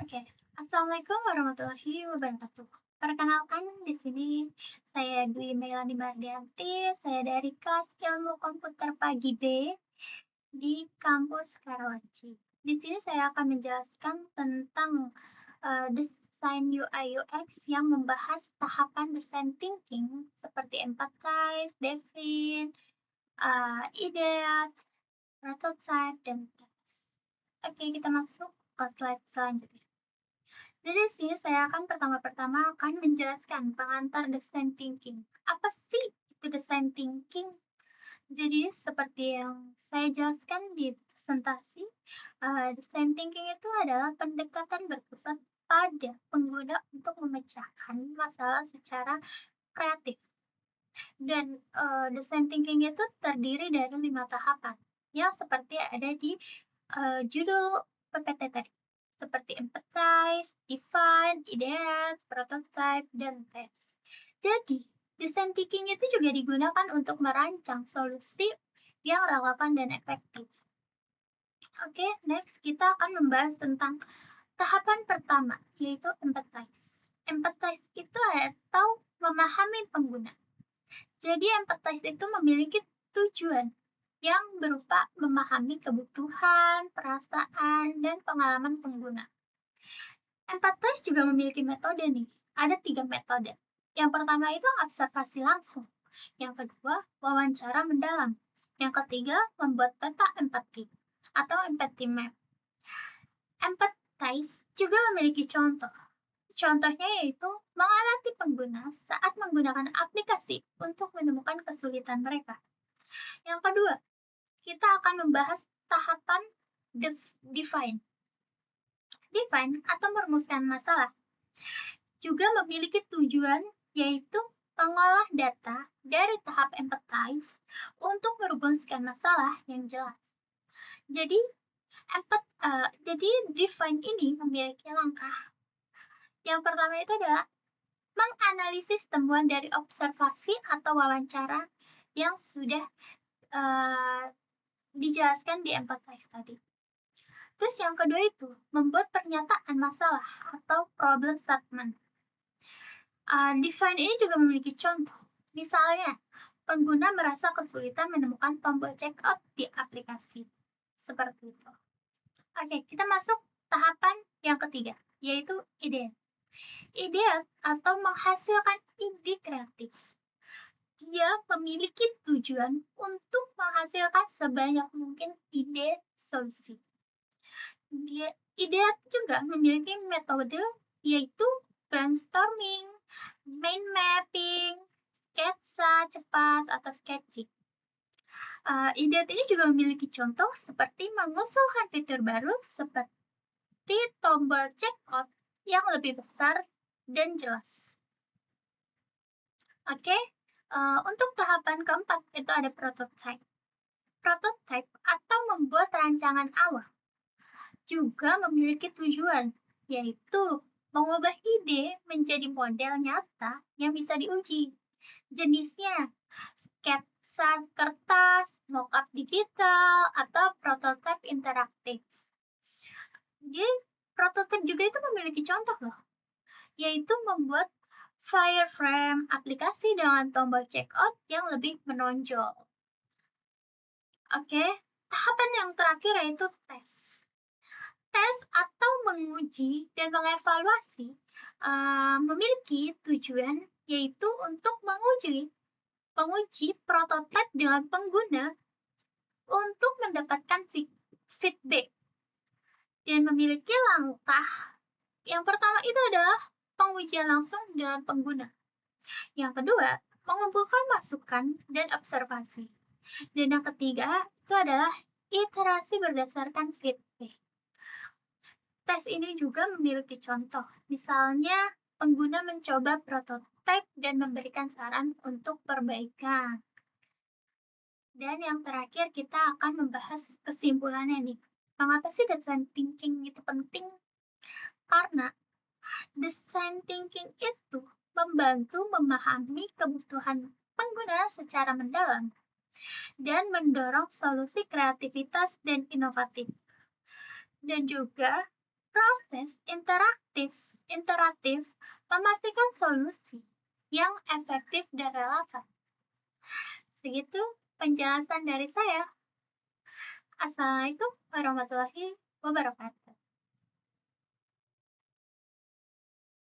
Oke, Assalamualaikum warahmatullahi wabarakatuh. Perkenalkan di sini saya Dwi Melani Mardianti, saya dari kelas Ilmu Komputer Pagi B di kampus Karawaci. Di sini saya akan menjelaskan tentang desain UI UX yang membahas tahapan desain thinking seperti empathize, define, ideate, prototype, dan test. Oke, kita masuk ke slide selanjutnya. Jadi sih saya akan pertama-tama akan menjelaskan pengantar design thinking. Apa sih itu design thinking? Jadi seperti yang saya jelaskan di presentasi, design thinking itu adalah pendekatan berpusat pada pengguna untuk memecahkan masalah secara kreatif. Dan design thinking itu terdiri dari 5 tahapan yang seperti ada di judul PPT tadi, seperti empathize, define, ideate, prototype, dan test. Jadi, design thinking itu juga digunakan untuk merancang solusi yang relevan dan efektif. Oke, next kita akan membahas tentang tahapan pertama, yaitu empathize. Empathize itu atau memahami pengguna. Jadi empathize itu memiliki tujuan yang berupa memahami kebutuhan, perasaan, dan pengalaman pengguna. Empathize juga memiliki metode nih. Ada 3 metode. Yang pertama itu observasi langsung. Yang kedua, wawancara mendalam. Yang ketiga, membuat peta empati atau empathy map. Empathize juga memiliki contoh. Contohnya yaitu mengamati pengguna saat menggunakan aplikasi untuk menemukan kesulitan mereka. Yang kedua, kita akan membahas tahapan define. Define atau merumuskan masalah juga memiliki tujuan yaitu mengolah data dari tahap empathize untuk merumuskan masalah yang jelas. Jadi, define ini memiliki langkah. Yang pertama itu adalah menganalisis temuan dari observasi atau wawancara yang sudah dijelaskan di empathize tadi. Terus yang kedua itu membuat pernyataan masalah atau problem statement. Define ini juga memiliki contoh. Misalnya, pengguna merasa kesulitan menemukan tombol checkout di aplikasi. Seperti itu. Oke, kita masuk tahapan yang ketiga, yaitu ide. Ide atau menghasilkan ide kreatif. Dia memiliki tujuan untuk menghasilkan sebanyak mungkin ide solusi. Ide juga memiliki metode yaitu brainstorming, mind mapping, sketsa cepat atau sketching. Ide ini juga memiliki contoh seperti mengusulkan fitur baru seperti tombol checkout yang lebih besar dan jelas. Oke, untuk tahapan keempat itu ada prototype. Prototype atau membuat rancangan awal juga memiliki tujuan, yaitu mengubah ide menjadi model nyata yang bisa diuji. Jenisnya sketsa kertas, mockup digital, atau prototipe interaktif. Jadi, prototipe juga itu memiliki contoh loh, yaitu membuat wireframe aplikasi dengan tombol checkout yang lebih menonjol. Oke, tahapan yang terakhir yaitu tes. Tes atau menguji dan mengevaluasi memiliki tujuan yaitu untuk menguji prototipe dengan pengguna untuk mendapatkan feedback dan memiliki langkah. Yang pertama itu adalah pengujian langsung dengan pengguna. Yang kedua, mengumpulkan masukan dan observasi. Dan yang ketiga itu adalah iterasi berdasarkan feedback. Tes ini juga memiliki contoh, misalnya pengguna mencoba prototipe dan memberikan saran untuk perbaikan. Dan yang terakhir kita akan membahas kesimpulannya nih. Mengapa sih design thinking itu penting? Karena design thinking itu membantu memahami kebutuhan pengguna secara mendalam dan mendorong solusi kreativitas dan inovatif. Dan juga Proses interaktif memastikan solusi yang efektif dan relevan. Segitu penjelasan dari saya. Assalamualaikum warahmatullahi wabarakatuh.